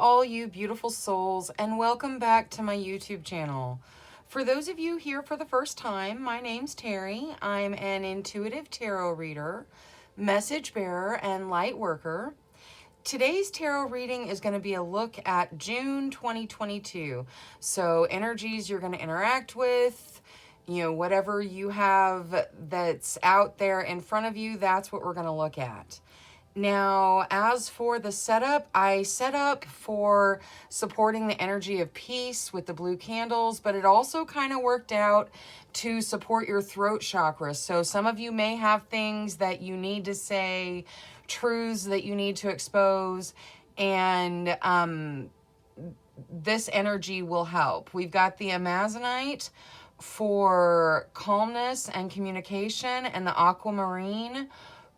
all you beautiful souls, and welcome back to my YouTube channel. For those of you here for the first time, my name's Terry. I'm an intuitive tarot reader, message bearer, and light worker. Today's tarot reading is going to be a look at June 2022. So energies you're going to interact with, whatever you have that's out there in front of you, that's what we're going to look at. Now, as for the setup, I set up for supporting the energy of peace with the blue candles, but it also kind of worked out to support your throat chakra. So some of you may have things that you need to say, truths that you need to expose, and this energy will help. We've got the Amazonite for calmness and communication, and the aquamarine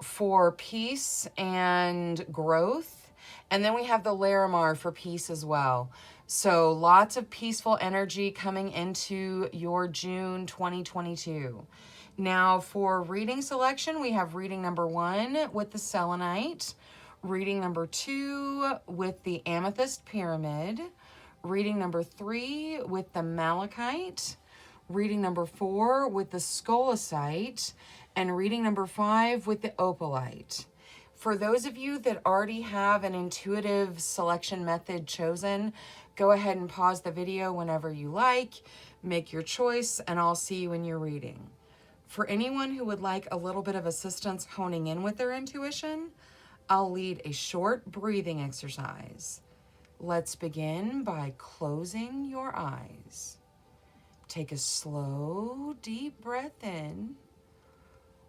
for peace and growth. And then we have the Larimar for peace as well. So lots of peaceful energy coming into your June 2022. Now for reading selection, we have reading number 1 with the selenite, reading number 2 with the amethyst pyramid, reading number 3 with the malachite, reading number 4 with the scolecite, and reading number 5 with the opalite. For those of you that already have an intuitive selection method chosen, go ahead and pause the video whenever you like, make your choice, and I'll see you in your reading. For anyone who would like a little bit of assistance honing in with their intuition, I'll lead a short breathing exercise. Let's begin by closing your eyes. Take a slow, deep breath in.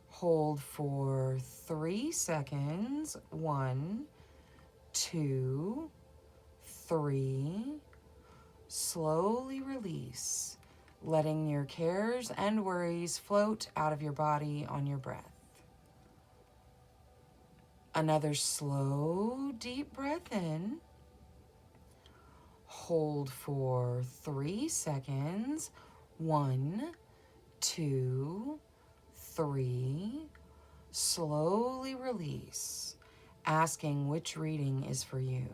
Hold for 3 seconds. 1, 2, 3. Slowly release, letting your cares and worries float out of your body on your breath. Another slow, deep breath in. Hold for 3 seconds. 1, 2, 3. Slowly release, asking which reading is for you.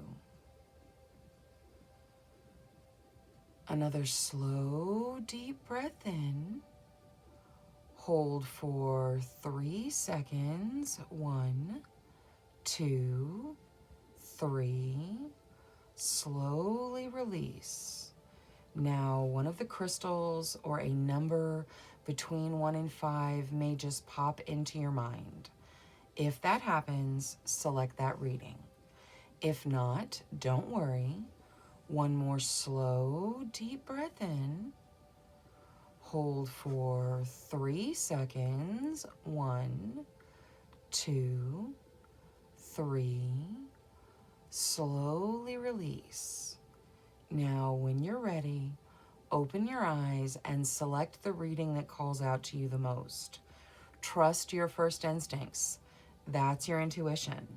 Another slow, deep breath in. Hold for 3 seconds. 1, 2, 3. Slowly release. Now, one of the crystals or a number between 1 and 5 may just pop into your mind. If that happens, select that reading. If not, don't worry. One more slow, deep breath in. Hold for 3 seconds. 1, 2, 3. Slowly release. Now, when you're ready, open your eyes and select the reading that calls out to you the most. Trust your first instincts. That's your intuition.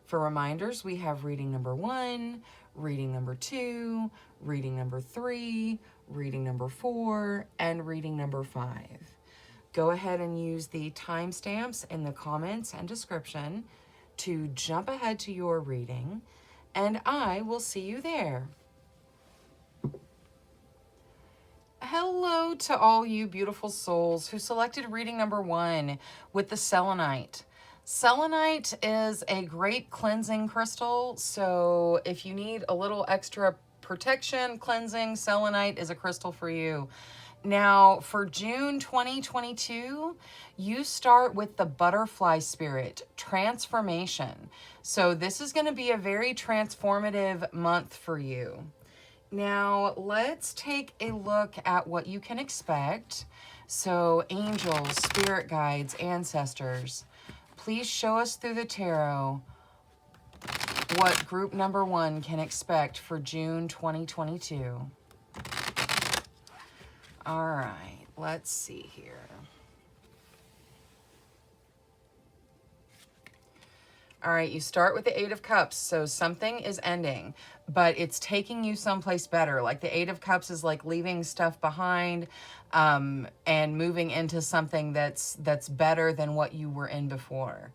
For reminders, we have reading number 1, reading number 2, reading number 3, reading number 4, and reading number 5. Go ahead and use the timestamps in the comments and description to jump ahead to your reading, and I will see you there. Hello to all you beautiful souls who selected reading number 1 with the selenite. Selenite is a great cleansing crystal, so if you need a little extra protection, cleansing, selenite is a crystal for you. Now, for June 2022, you start with the butterfly spirit, transformation. So this is going to be a very transformative month for you. Now, let's take a look at what you can expect. So, angels, spirit guides, ancestors, please show us through the tarot what group number 1 can expect for June 2022. All right, let's see here. All right, you start with the 8 of Cups, so something is ending, but it's taking you someplace better. Like the 8 of Cups is like leaving stuff behind and moving into something that's better than what you were in before.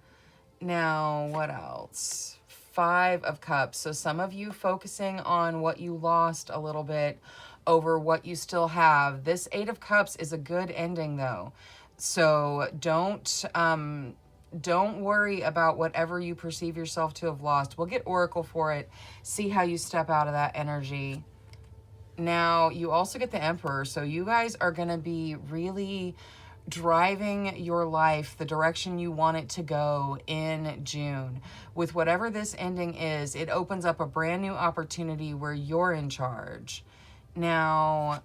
Now, what else? Five of Cups. So some of you focusing on what you lost a little bit over what you still have. This Eight of Cups is a good ending though. So don't worry about whatever you perceive yourself to have lost. We'll get Oracle for it. See how you step out of that energy. Now, you also get the Emperor. So you guys are going to be really driving your life the direction you want it to go in June. With whatever this ending is, it opens up a brand new opportunity where you're in charge. Now,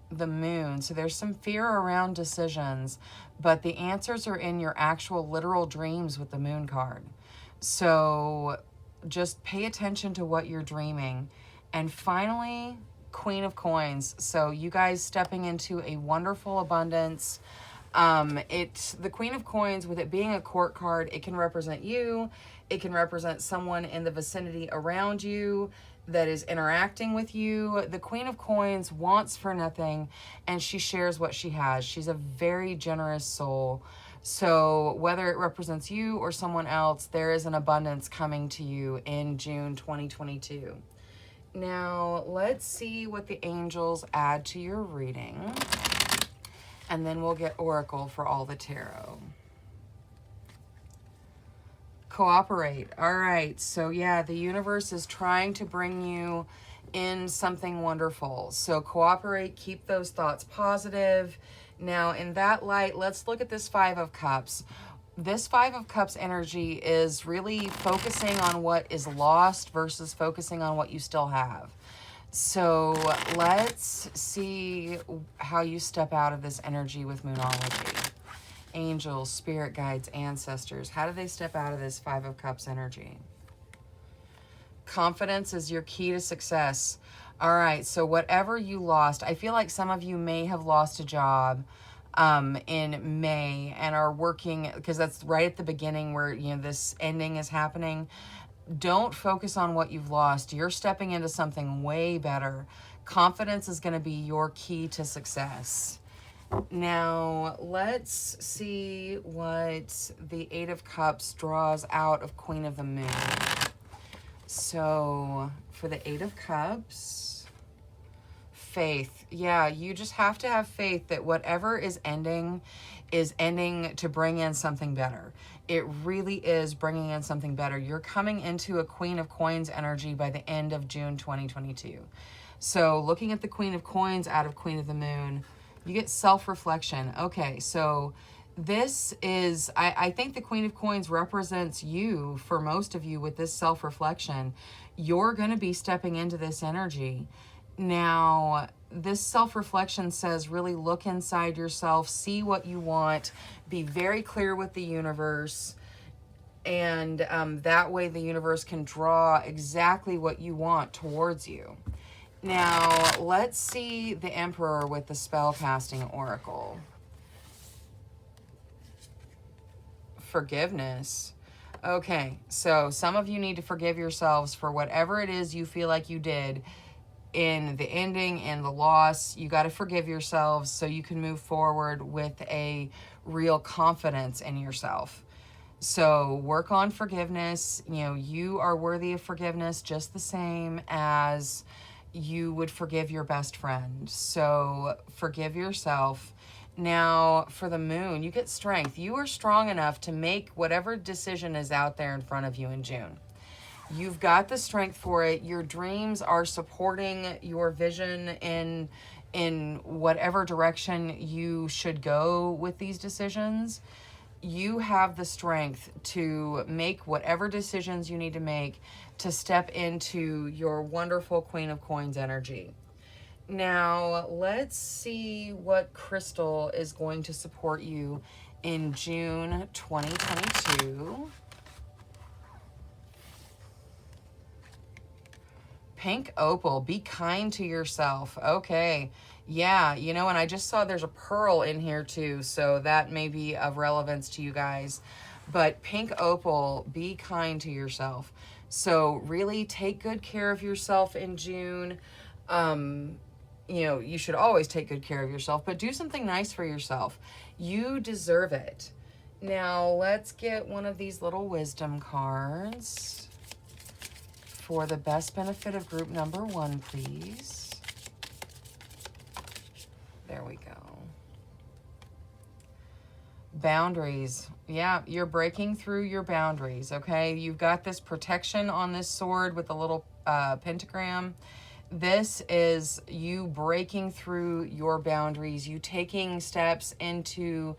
the Moon. So there's some fear around decisions, but the answers are in your actual literal dreams with the Moon card. So just pay attention to what you're dreaming. And finally, Queen of Coins. So you guys stepping into a wonderful abundance. The Queen of Coins, with it being a court card, it can represent you. It can represent someone in the vicinity around you that is interacting with you. The Queen of Coins wants for nothing, and she shares what she has. She's a very generous soul. So whether it represents you or someone else, there is an abundance coming to you in June 2022. Now, let's see what the angels add to your reading. And then we'll get Oracle for all the tarot. Cooperate. All right. So yeah, the universe is trying to bring you in something wonderful. So cooperate, keep those thoughts positive. Now, in that light, let's look at this Five of Cups. This Five of Cups energy is really focusing on what is lost versus focusing on what you still have. So let's see how you step out of this energy with Moonology. Angels, spirit guides, ancestors. How do they step out of this Five of Cups energy? Confidence is your key to success. All right, so whatever you lost, I feel like some of you may have lost a job in May and are working, because that's right at the beginning where, you know, this ending is happening. Don't focus on what you've lost. You're stepping into something way better. Confidence is going to be your key to success. Now, let's see what the Eight of Cups draws out of Queen of the Moon. So, for the Eight of Cups, faith. Yeah, you just have to have faith that whatever is ending to bring in something better. It really is bringing in something better. You're coming into a Queen of Coins energy by the end of June 2022. So looking at the Queen of Coins out of Queen of the Moon, you get self-reflection. Okay, so this is, I think the Queen of Coins represents you for most of you with this self-reflection. You're going to be stepping into this energy. Now, this self-reflection says really look inside yourself, see what you want, be very clear with the universe, and that way the universe can draw exactly what you want towards you. Now, let's see the Emperor with the spellcasting oracle. Forgiveness. Okay, so some of you need to forgive yourselves for whatever it is you feel like you did in the ending and the loss. You got to forgive yourselves so you can move forward with a real confidence in yourself. So work on forgiveness. You know, you are worthy of forgiveness just the same as you would forgive your best friend. So forgive yourself. Now, for the Moon, you get strength. You are strong enough to make whatever decision is out there in front of you in June. You've got the strength for it. Your dreams are supporting your vision in whatever direction you should go with these decisions. You have the strength to make whatever decisions you need to make to step into your wonderful Queen of Coins energy. Now, let's see what crystal is going to support you in June 2022. Pink opal, be kind to yourself. Okay, yeah, you know, and I just saw there's a pearl in here too, so that may be of relevance to you guys. But pink opal, be kind to yourself. So really take good care of yourself in June. You know, you should always take good care of yourself, but do something nice for yourself. You deserve it. Now, let's get one of these little wisdom cards. for the best benefit of group number 1, please. There we go. Boundaries. Yeah, you're breaking through your boundaries, okay? You've got this protection on this sword with a little pentagram. This is you breaking through your boundaries, you taking steps into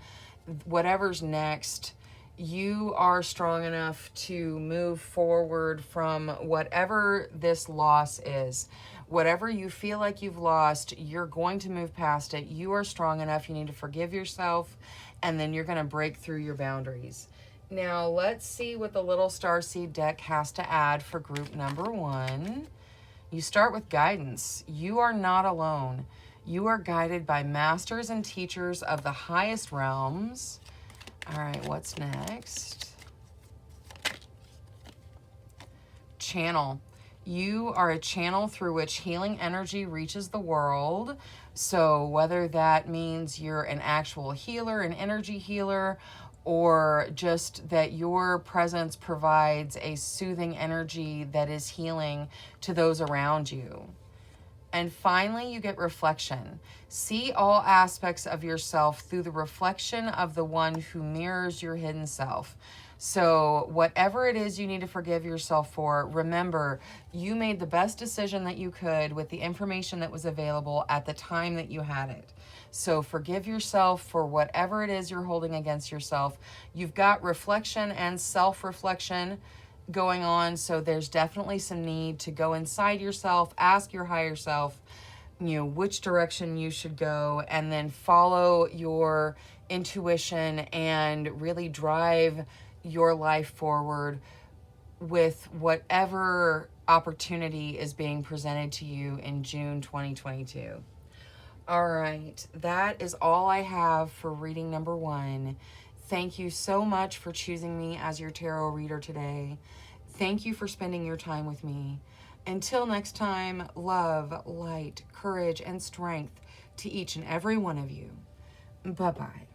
whatever's next. You are strong enough to move forward from whatever this loss is. Whatever you feel like you've lost, you're going to move past it. You are strong enough. You need to forgive yourself, and then you're going to break through your boundaries. Now, let's see what the Little Starseed deck has to add for group number 1. You start with guidance. You are not alone. You are guided by masters and teachers of the highest realms. All right, what's next? Channel. You are a channel through which healing energy reaches the world. So whether that means you're an actual healer, an energy healer, or just that your presence provides a soothing energy that is healing to those around you. And finally, you get reflection. See all aspects of yourself through the reflection of the one who mirrors your hidden self. So whatever it is you need to forgive yourself for, remember, you made the best decision that you could with the information that was available at the time that you had it. So forgive yourself for whatever it is you're holding against yourself. You've got reflection and self-reflection going on, so there's definitely some need to go inside yourself, ask your higher self, which direction you should go, and then follow your intuition and really drive your life forward with whatever opportunity is being presented to you in June 2022. All right, that is all I have for reading number 1. Thank you so much for choosing me as your tarot reader today. Thank you for spending your time with me. Until next time, love, light, courage, and strength to each and every one of you. Bye-bye.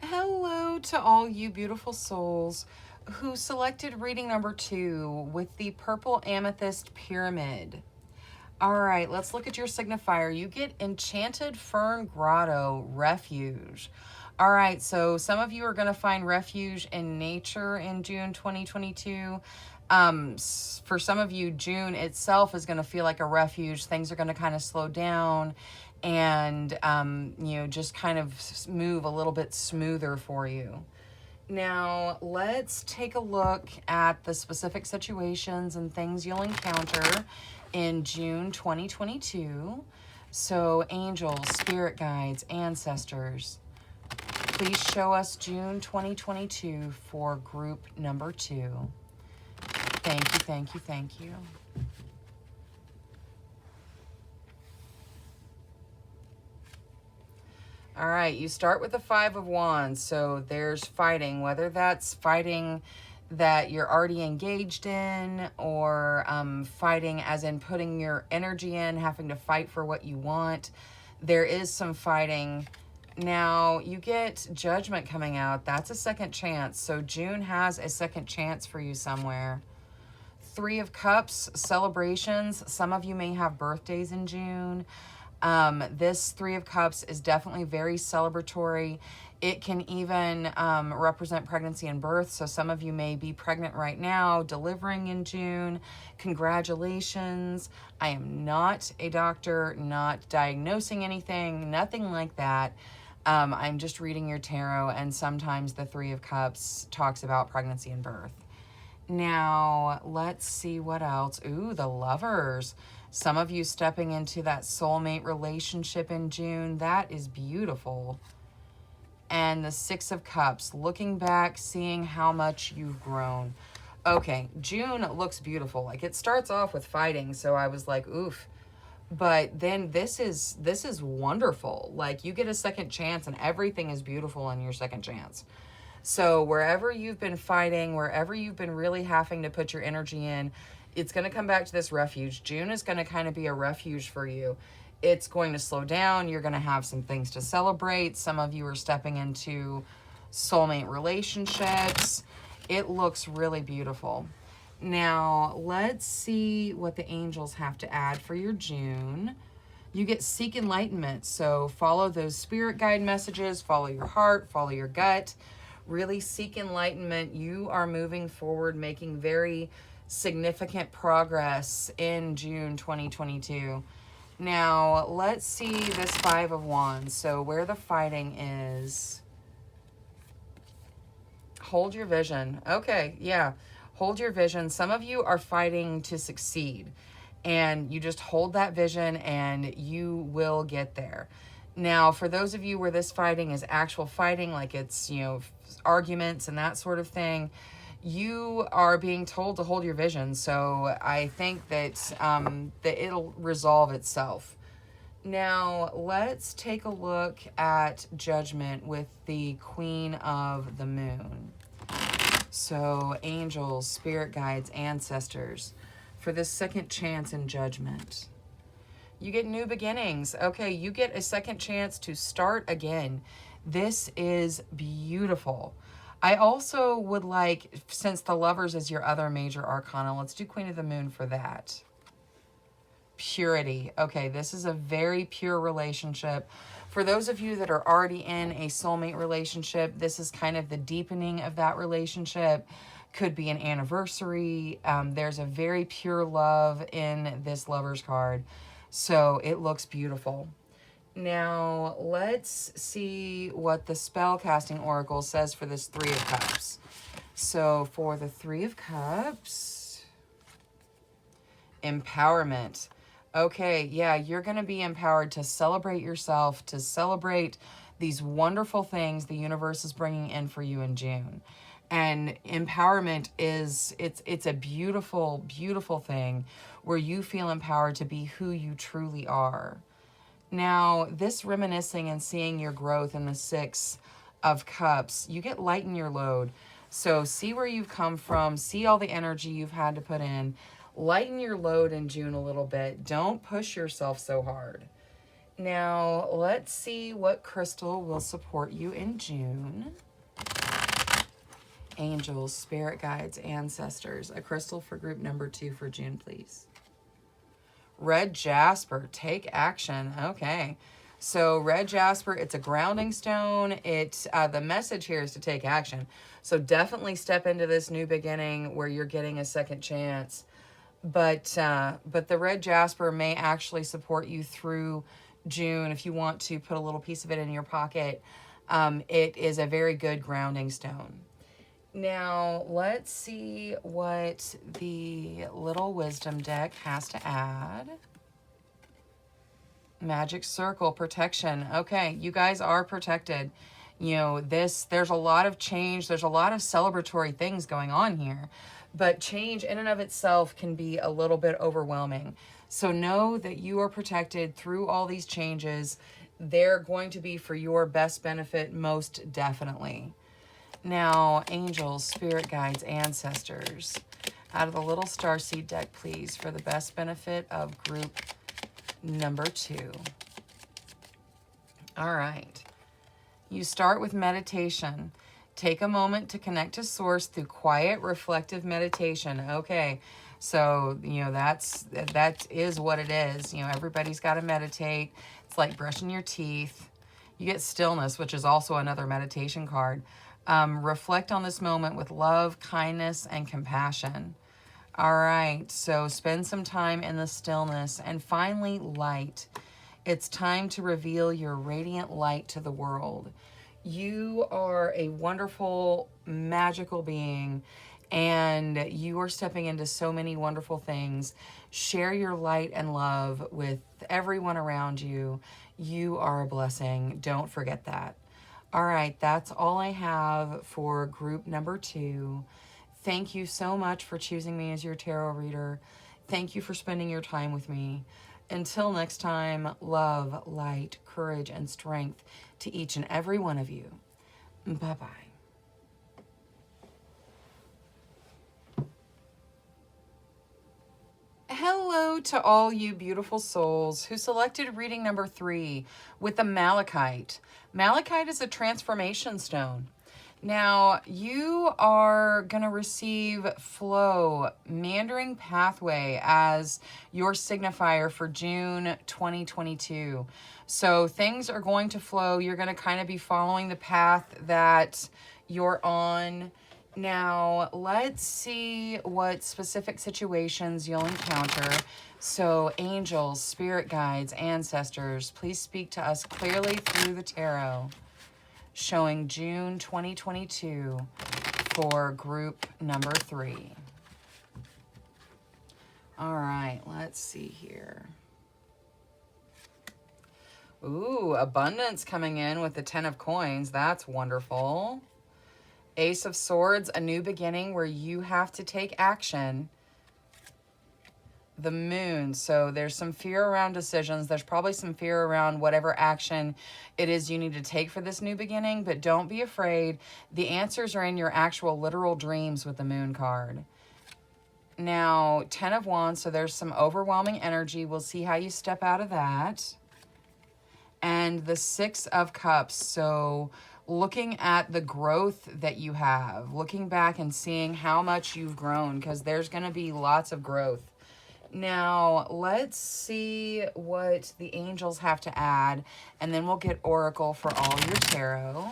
Hello to all you beautiful souls who selected reading number 2 with the purple amethyst pyramid. All right, let's look at your signifier. You get Enchanted Fern Grotto Refuge. All right, so some of you are going to find refuge in nature in June 2022. For some of you, June itself is going to feel like a refuge. Things are going to kind of slow down and, just kind of move a little bit smoother for you. Now, let's take a look at the specific situations and things you'll encounter in June 2022. So, angels, spirit guides, ancestors, please show us June 2022 for group number 2. Thank you, thank you, thank you. All right, you start with the 5 of Wands. So there's fighting, whether that's fighting that you're already engaged in, or fighting as in putting your energy in, having to fight for what you want. There is some fighting. Now, you get Judgment coming out. That's a second chance. So June has a second chance for you somewhere. 3 of Cups, celebrations. Some of you may have birthdays in June. This 3 of Cups is definitely very celebratory. It can even represent pregnancy and birth. So some of you may be pregnant right now, delivering in June. Congratulations. I am not a doctor, not diagnosing anything, nothing like that. I'm just reading your tarot, and sometimes the 3 of Cups talks about pregnancy and birth. Now, let's see what else. Ooh, the Lovers. Some of you stepping into that soulmate relationship in June. That is beautiful. And the 6 of Cups, looking back, seeing how much you've grown. Okay, June looks beautiful. Like, it starts off with fighting, so I was like, oof. But then this is wonderful. Like, you get a second chance, and everything is beautiful in your second chance. So wherever you've been fighting, wherever you've been really having to put your energy in, it's going to come back to this refuge. June is going to kind of be a refuge for you. It's going to slow down. You're going to have some things to celebrate. Some of you are stepping into soulmate relationships. It looks really beautiful. Now, let's see what the angels have to add for your June. You get seek enlightenment. So follow those spirit guide messages, follow your heart, follow your gut. Really seek enlightenment. You are moving forward, making very significant progress in June 2022. Now, let's see this Five of Wands. So where the fighting is. Hold your vision. Okay, yeah. Hold your vision. Some of you are fighting to succeed. And you just hold that vision and you will get there. Now, for those of you where this fighting is actual fighting, like it's, you know, arguments and that sort of thing, you are being told to hold your vision. So I think that, that it'll resolve itself. Now, let's take a look at judgment with the Queen of the Moon. So, angels, spirit guides, ancestors, for this second chance in judgment. You get new beginnings. Okay, you get a second chance to start again. This is beautiful. I also would like, since the Lovers is your other major arcana, let's do Queen of the Moon for that. Purity. Okay, this is a very pure relationship. For those of you that are already in a soulmate relationship, this is kind of the deepening of that relationship. Could be an anniversary. There's a very pure love in this Lovers card. So it looks beautiful. Now, let's see what the spell casting oracle says for this Three of Cups. So for the Three of Cups, empowerment. Okay, yeah, you're going to be empowered to celebrate yourself, to celebrate these wonderful things the universe is bringing in for you in June. And empowerment is, it's a beautiful, beautiful thing where you feel empowered to be who you truly are. Now, this reminiscing and seeing your growth in the Six of Cups, you get lighten your load. So see where you've come from, see all the energy you've had to put in. Lighten your load in June a little bit. Don't push yourself so hard. Now, let's see what crystal will support you in June. Angels, spirit guides, ancestors. A crystal for group number 2 for June, please. Red jasper, take action. Okay. So red jasper, it's a grounding stone. The message here is to take action. So definitely step into this new beginning where you're getting a second chance. But the red jasper may actually support you through June if you want to put a little piece of it in your pocket. It is a very good grounding stone. Now, let's see what the Little Wisdom deck has to add. Magic Circle, protection. Okay, you guys are protected. You know, there's a lot of change. There's a lot of celebratory things going on here. But change in and of itself can be a little bit overwhelming. So know that you are protected through all these changes. They're going to be for your best benefit, most definitely. Now, angels, spirit guides, ancestors, out of the Little Starseed deck, please, for the best benefit of group number 2. All right. You start with meditation. Take a moment to connect to source through quiet, reflective meditation. Okay. So, you know, that is what it is. You know, everybody's got to meditate. It's like brushing your teeth. You get stillness, which is also another meditation card. Reflect on this moment with love, kindness, and compassion. All right, so spend some time in the stillness. And finally, light. It's time to reveal your radiant light to the world. You are a wonderful, magical being, and you are stepping into so many wonderful things. Share your light and love with everyone around you. You are a blessing. Don't forget that. All right, that's all I have for group number 2. Thank you so much for choosing me as your tarot reader. Thank you for spending your time with me. Until next time, love, light, courage, and strength to each and every one of you. Bye-bye. Hello to all you beautiful souls who selected reading number 3 with the Malachite. Malachite is a transformation stone. Now, you are going to receive Flow Mandarin Pathway as your signifier for June 2022. So things are going to flow. You're going to kind of be following the path that you're on. Now, let's see what specific situations you'll encounter. So, angels, spirit guides, ancestors, please speak to us clearly through the tarot, showing June 2022 for group number 3. All right, let's see here. Ooh, abundance coming in with the 10 of coins. That's wonderful. Ace of Swords, a new beginning where you have to take action. The Moon, so there's some fear around decisions. There's probably some fear around whatever action it is you need to take for this new beginning, but don't be afraid. The answers are in your actual literal dreams with the Moon card. Now, 10 of Wands, so there's some overwhelming energy. We'll see how you step out of that. And the 6 of Cups, so looking at the growth that you have, looking back and seeing how much you've grown, because there's going to be lots of growth. Now, let's see what the angels have to add, and then we'll get Oracle for all your tarot.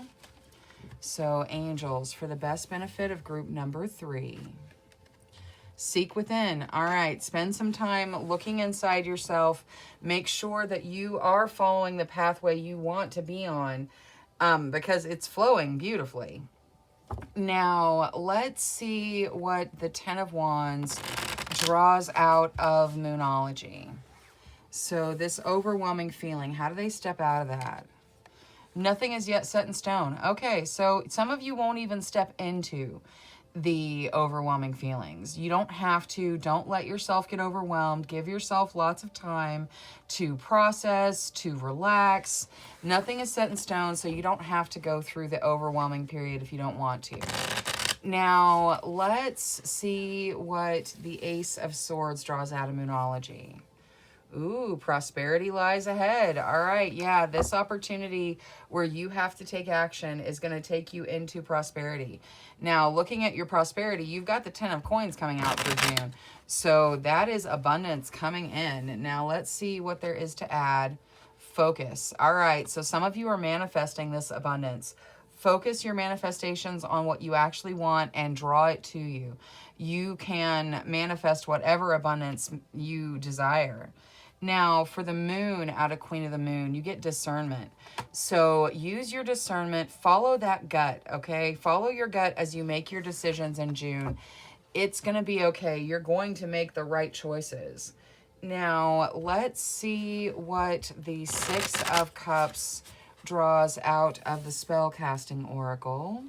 So, angels, for the best benefit of group number 3. Seek within. All right, spend some time looking inside yourself. Make sure that you are following the pathway you want to be on, because it's flowing beautifully. Now, let's see what the 10 of Wands draws out of Moonology. So this overwhelming feeling, how do they step out of that? Nothing is yet set in stone. Okay, so some of you won't even step into the overwhelming feelings. You don't have to. Don't let yourself get overwhelmed. Give yourself lots of time to process, to relax. Nothing is set in stone, so you don't have to go through the overwhelming period if you don't want to. Now, let's see what the Ace of Swords draws out of Moonology. Ooh, prosperity lies ahead. All right, yeah, this opportunity where you have to take action is going to take you into prosperity. Now, looking at your prosperity, you've got the 10 of coins coming out for June. So that is abundance coming in. Now, let's see what there is to add. Focus. All right, so some of you are manifesting this abundance. Focus your manifestations on what you actually want and draw it to you. You can manifest whatever abundance you desire. Now, for the Moon, out of Queen of the Moon, you get discernment. So use your discernment. Follow that gut, okay? Follow your gut as you make your decisions in June. It's going to be okay. You're going to make the right choices. Now, let's see what the 6 of Cups draws out of the spellcasting oracle.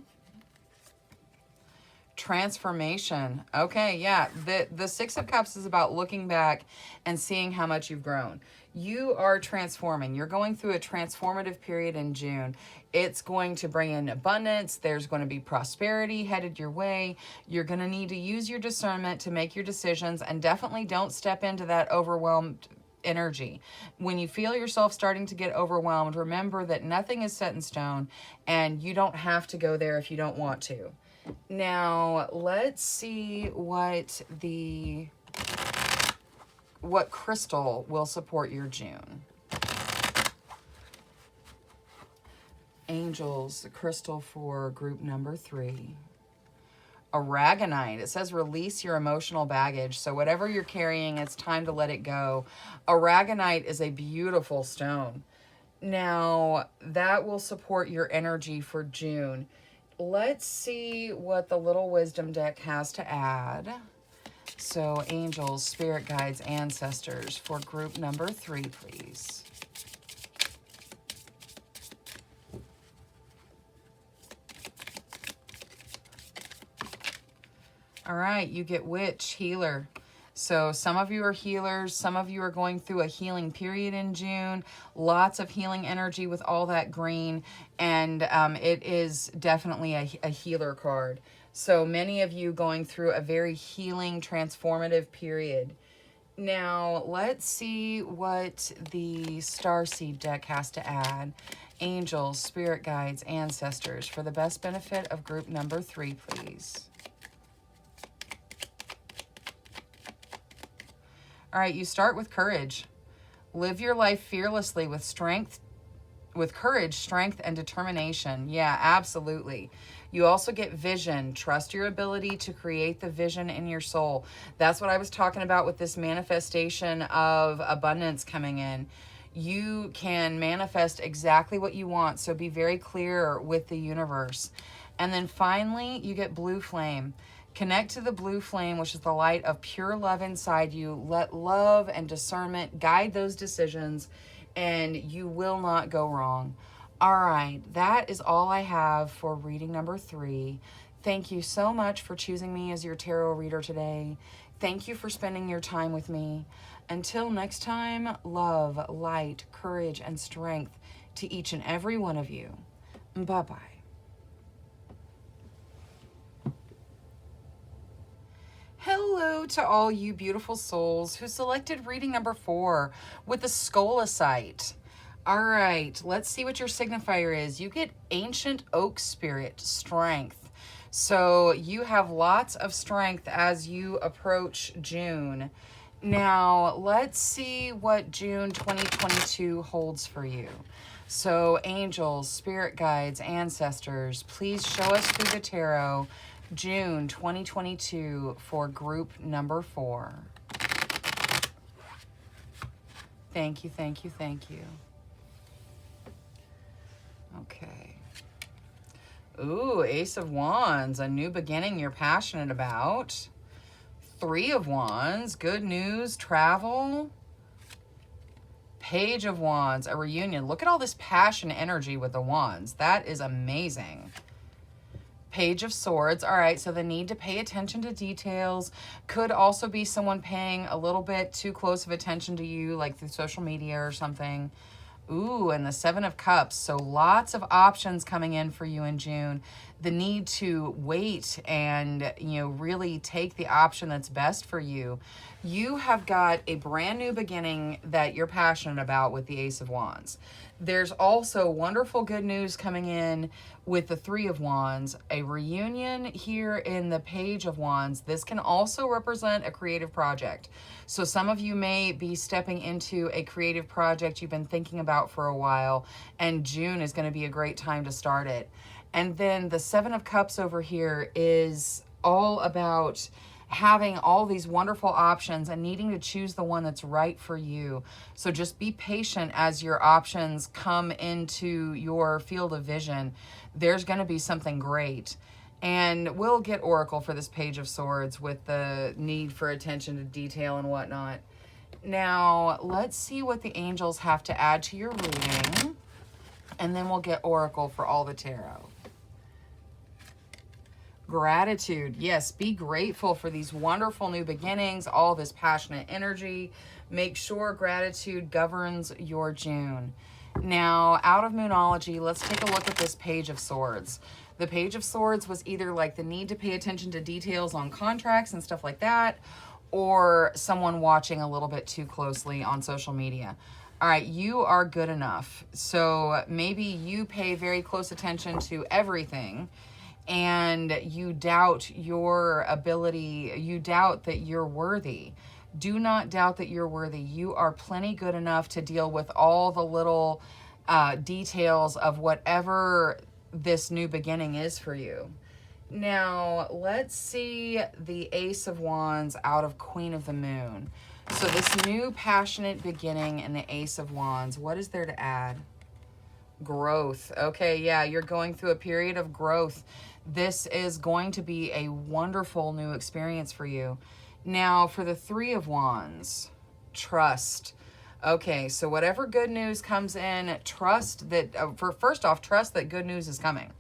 Transformation. Okay, yeah. The 6 of Cups is about looking back and seeing how much you've grown. You are transforming. You're going through a transformative period in June. It's going to bring in abundance. There's going to be prosperity headed your way. You're going to need to use your discernment to make your decisions, and definitely don't step into that overwhelmed energy. When you feel yourself starting to get overwhelmed, remember that nothing is set in stone and you don't have to go there if you don't want to. Now, let's see what crystal will support your June. Angels, the crystal for group number 3. Aragonite. It says release your emotional baggage. So whatever you're carrying, it's time to let it go. Aragonite is a beautiful stone. Now, that will support your energy for June. Let's see what the Little Wisdom deck has to add. So, angels, spirit guides, ancestors for group number 3, please. All right, you get witch, healer. So some of you are healers. Some of you are going through a healing period in June. Lots of healing energy with all that green. And it is definitely a healer card. So many of you going through a very healing, transformative period. Now, let's see what the Starseed deck has to add. Angels, spirit guides, ancestors, for the best benefit of group number 3, please. All right, you start with courage. Live your life fearlessly with strength, with courage, strength, and determination. Yeah, absolutely. You also get vision. Trust your ability to create the vision in your soul. That's what I was talking about with this manifestation of abundance coming in. You can manifest exactly what you want, so be very clear with the universe. And then finally, you get blue flame. Connect to the blue flame, which is the light of pure love inside you. Let love and discernment guide those decisions, and you will not go wrong. All right, that is all I have for reading number 3. Thank you so much for choosing me as your tarot reader today. Thank you for spending your time with me. Until next time, love, light, courage, and strength to each and every one of you. Bye-bye. Hello to all you beautiful souls who selected reading number 4 with the Skolosite. All right, let's see what your signifier is. You get Ancient Oak Spirit, Strength. So you have lots of strength as you approach June. Now, let's see what June 2022 holds for you. So, angels, spirit guides, ancestors, please show us through the tarot June 2022 for group number 4. Thank you, thank you, thank you. Okay. Ooh, Ace of Wands, a new beginning you're passionate about. 3 of Wands, good news, travel. Page of Wands, a reunion. Look at all this passion energy with the Wands. That is amazing. Page of Swords. All right, so the need to pay attention to details could also be someone paying a little bit too close of attention to you, like through social media or something. Ooh, and the 7 of Cups. So lots of options coming in for you in June. The need to wait and, really take the option that's best for you. You have got a brand new beginning that you're passionate about with the Ace of Wands. There's also wonderful good news coming in with the 3 of Wands, a reunion here in the Page of Wands. This can also represent a creative project. So some of you may be stepping into a creative project you've been thinking about for a while, and June is going to be a great time to start it. And then the 7 of Cups over here is all about having all these wonderful options and needing to choose the one that's right for you. So just be patient as your options come into your field of vision. There's going to be something great. And we'll get Oracle for this Page of Swords with the need for attention to detail and whatnot. Now, let's see what the angels have to add to your reading. And then we'll get Oracle for all the tarot. Gratitude. Yes, be grateful for these wonderful new beginnings, all this passionate energy. Make sure gratitude governs your June. Now, out of Moonology, let's take a look at this Page of Swords. The Page of Swords was either like the need to pay attention to details on contracts and stuff like that, or someone watching a little bit too closely on social media. All right, you are good enough. So maybe you pay very close attention to everything, and you doubt your ability, you doubt that you're worthy. Do not doubt that you're worthy. You are plenty good enough to deal with all the little details of whatever this new beginning is for you. Now, let's see the Ace of Wands out of Queen of the Moon. So this new passionate beginning in the Ace of Wands, what is there to add? Growth. Okay, yeah, you're going through a period of growth. This is going to be a wonderful new experience for you. Now, for the 3 of Wands, trust. Okay, so whatever good news comes in, trust that, first off, trust that good news is coming.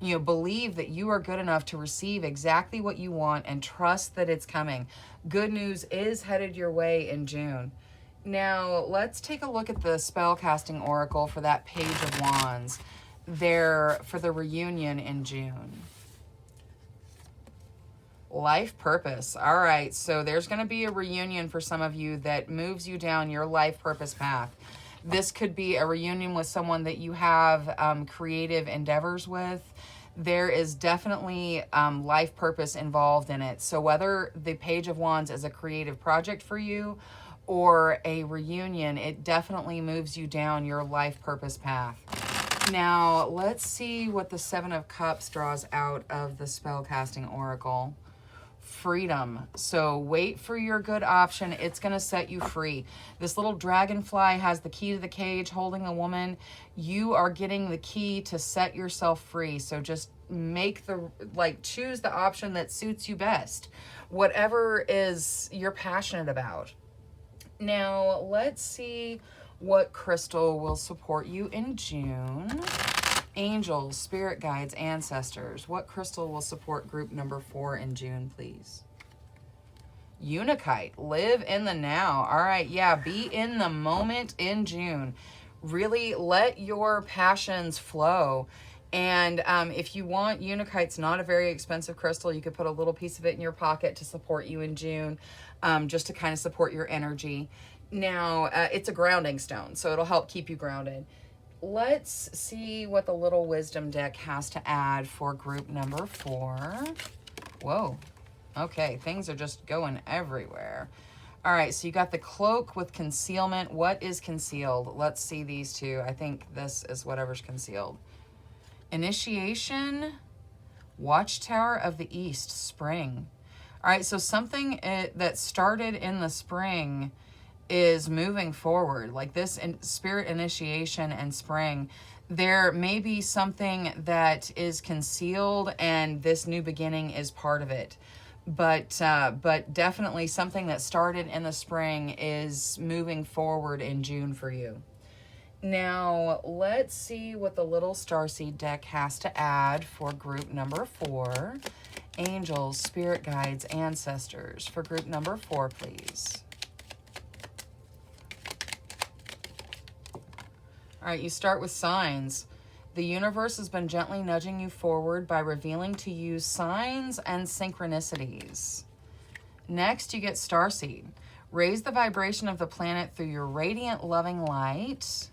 Believe that you are good enough to receive exactly what you want and trust that it's coming. Good news is headed your way in June. Now, let's take a look at the spellcasting oracle for that Page of Wands there for the reunion in June. Life purpose. All right, so there's going to be a reunion for some of you that moves you down your life purpose path. This could be a reunion with someone that you have creative endeavors with. There is definitely life purpose involved in it. So whether the Page of Wands is a creative project for you or a reunion, it definitely moves you down your life purpose path. Now, let's see what the Seven of Cups draws out of the Spellcasting Oracle. Freedom. So wait for your good option. It's going to set you free. This little dragonfly has the key to the cage holding the woman. You are getting the key to set yourself free. So just make the, choose the option that suits you best. Whatever is you're passionate about. Now, let's see what crystal will support you in June. Angels, spirit guides, ancestors. What crystal will support group number 4 in June, please? Unakite. Live in the now. All right, yeah, be in the moment in June. Really let your passions flow. And if you want, Unakite's not a very expensive crystal. You could put a little piece of it in your pocket to support you in June, just to kind of support your energy. Now, it's a grounding stone, so it'll help keep you grounded. Let's see what the Little Wisdom deck has to add for group number 4. Whoa. Okay, things are just going everywhere. All right, so you got the cloak with concealment. What is concealed? Let's see these two. I think this is whatever's concealed. Initiation, Watchtower of the East, spring. All right, so something that started in the spring is moving forward, like this in spirit initiation and spring. There may be something that is concealed and this new beginning is part of it, but definitely something that started in the spring is moving forward in June for you. Now let's see what the Little Starseed deck has to add for group number 4. Angels, spirit guides, ancestors for group number 4, please. All right, you start with signs. The universe has been gently nudging you forward by revealing to you signs and synchronicities. Next, you get Starseed. Raise the vibration of the planet through your radiant, loving light.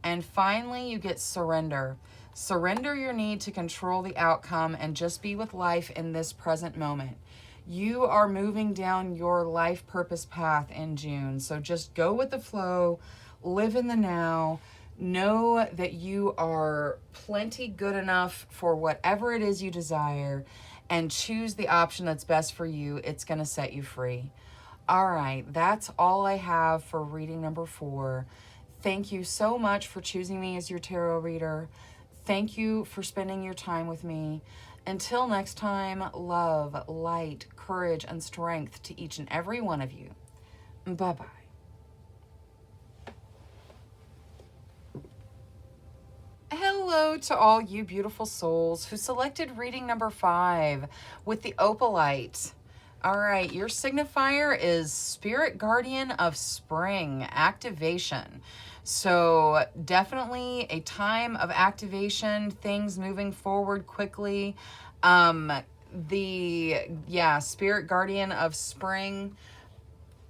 And finally, you get Surrender. Surrender your need to control the outcome and just be with life in this present moment. You are moving down your life purpose path in June. So just go with the flow, live in the now. Know that you are plenty good enough for whatever it is you desire and choose the option that's best for you. It's going to set you free. All right, that's all I have for reading number 4. Thank you so much for choosing me as your tarot reader. Thank you for spending your time with me. Until next time, love, light, courage, and strength to each and every one of you. Bye-bye. Hello to all you beautiful souls who selected reading number 5 with the opalite. All right, your signifier is Spirit Guardian of Spring Activation. So definitely a time of activation, things moving forward quickly. Spirit Guardian of Spring.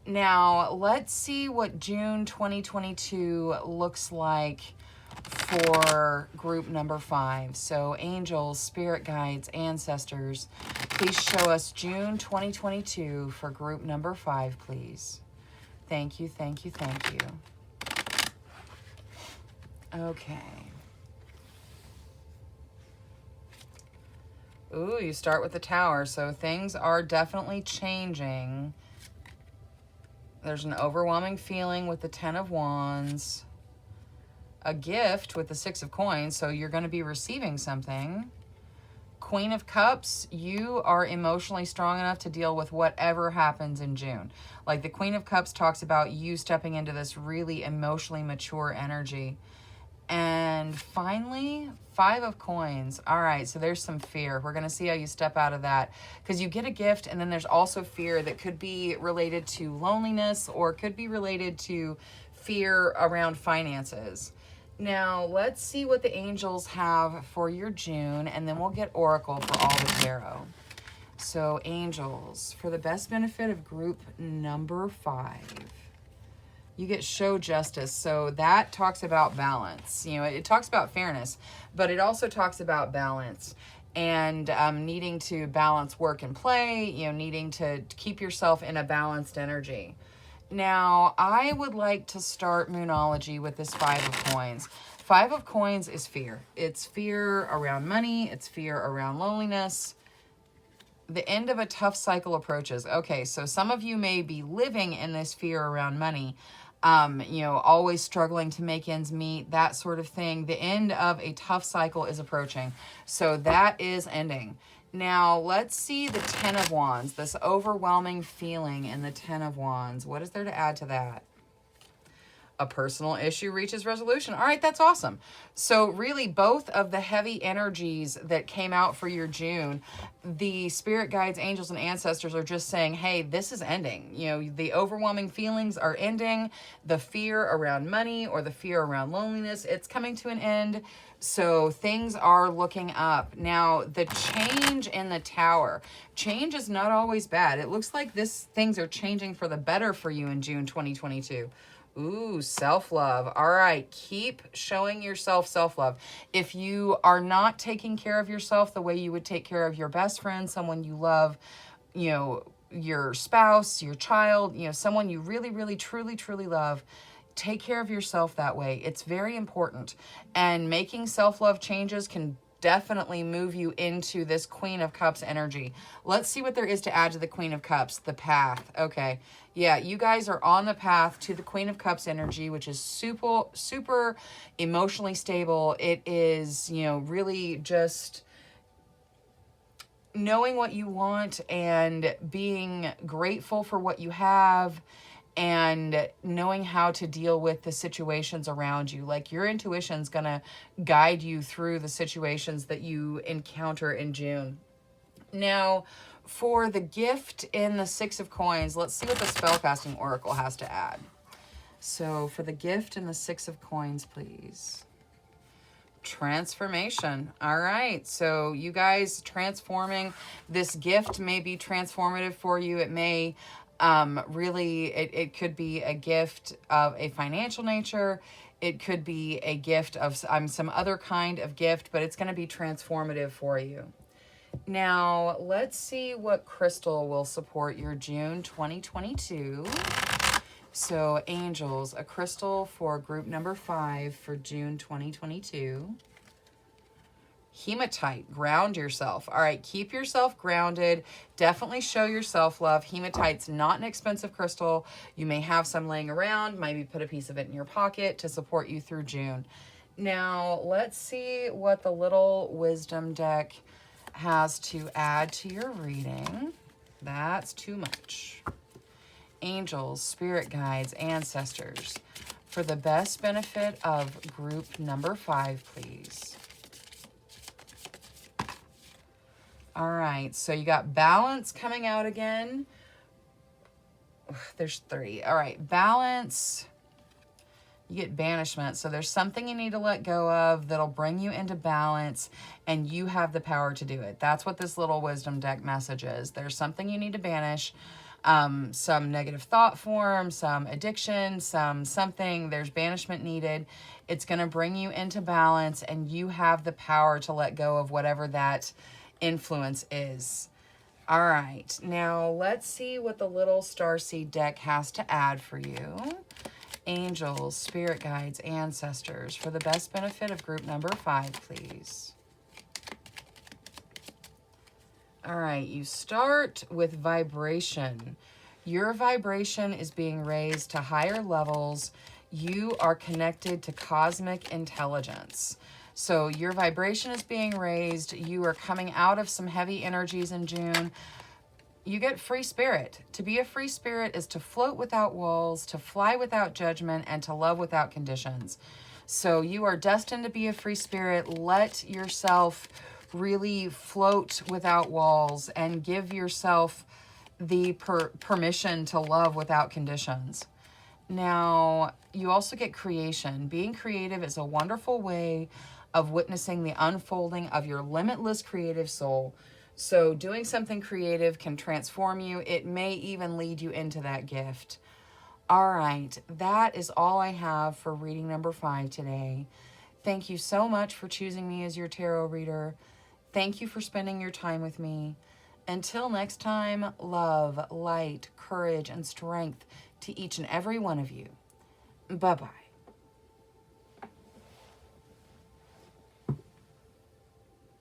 Now, let's see what June 2022 looks like for group number 5. So angels, spirit guides, ancestors, please show us June 2022 for group number 5, please. Thank you, thank you, thank you. Okay. Ooh, you start with the Tower, so things are definitely changing. There's an overwhelming feeling with the 10 of Wands. A gift with the 6 of Coins, so you're going to be receiving something. Queen of Cups, you are emotionally strong enough to deal with whatever happens in June. Like the Queen of Cups talks about you stepping into this really emotionally mature energy. And finally, 5 of Coins. All right, so there's some fear. We're going to see how you step out of that. Because you get a gift, and then there's also fear that could be related to loneliness or could be related to fear around finances. Now, let's see what the angels have for your June, and then we'll get Oracle for all the tarot. So angels, for the best benefit of group number 5, you get show justice. So that talks about balance. You know, it talks about fairness, but it also talks about balance and needing to balance work and play, you know, needing to keep yourself in a balanced energy. Now, I would like to start Moonology with this 5 of coins. 5 of coins is fear. It's fear around money. It's fear around loneliness. The end of a tough cycle approaches. Okay, so some of you may be living in this fear around money, you know, always struggling to make ends meet, that sort of thing. The end of a tough cycle is approaching. So that is ending. Now, let's see the 10 of Wands, this overwhelming feeling in the 10 of Wands. What is there to add to that? A personal issue reaches resolution. All right, that's awesome. So really, both of the heavy energies that came out for your June, the spirit guides, angels, and ancestors are just saying, hey, this is ending. You know, the overwhelming feelings are ending. The fear around money or the fear around loneliness, it's coming to an end. So things are looking up. Now, the change in the Tower. Change is not always bad. It looks like things are changing for the better for you in June 2022. Ooh, self-love. All right, keep showing yourself self-love. If you are not taking care of yourself the way you would take care of your best friend, someone you love, you know, your spouse, your child, you know, someone you really, really, truly, truly love, take care of yourself that way. It's very important. And making self-love changes can definitely move you into this Queen of Cups energy. Let's see what there is to add to the Queen of Cups. The path. Okay. Yeah, you guys are on the path to the Queen of Cups energy, which is super, super emotionally stable. It is, you know, really just knowing what you want and being grateful for what you have and knowing how to deal with the situations around you. Like, your intuition's gonna guide you through the situations that you encounter in June. Now, for the gift in the 6 of coins, let's see what the spellcasting oracle has to add. So for the gift in the 6 of coins, please. Transformation. All right. So you guys transforming, this gift may be transformative for you. It may really, it could be a gift of a financial nature. It could be a gift of some other kind of gift, but it's going to be transformative for you. Now, let's see what crystal will support your June 2022. So, angels, a crystal for group number 5 for June 2022. Hematite, ground yourself. All right, keep yourself grounded. Definitely show your self-love. Hematite's not an expensive crystal. You may have some laying around. Maybe put a piece of it in your pocket to support you through June. Now, let's see what the little wisdom deck has to add to your reading. That's too much. Angels, spirit guides, ancestors, for the best benefit of group number 5, please. All right, so you got balance coming out again. There's 3. All right, balance. You get banishment. So there's something you need to let go of that'll bring you into balance, and you have the power to do it. That's what this little wisdom deck message is. There's something you need to banish. Some negative thought form, some addiction, something. There's banishment needed. It's going to bring you into balance, and you have the power to let go of whatever that influence is. All right. Now let's see what the little starseed deck has to add for you. Angels, spirit guides, ancestors, for the best benefit of group number 5, please. All right, you start with vibration. Your vibration is being raised to higher levels. You are connected to cosmic intelligence. So your vibration is being raised. You are coming out of some heavy energies in June. You get free spirit. To be a free spirit is to float without walls, to fly without judgment, and to love without conditions. So you are destined to be a free spirit. Let yourself really float without walls and give yourself the permission to love without conditions. Now, you also get creation. Being creative is a wonderful way of witnessing the unfolding of your limitless creative soul. So doing something creative can transform you. It may even lead you into that gift. All right, that is all I have for reading number 5 today. Thank you so much for choosing me as your tarot reader. Thank you for spending your time with me. Until next time, love, light, courage, and strength to each and every one of you. Bye-bye.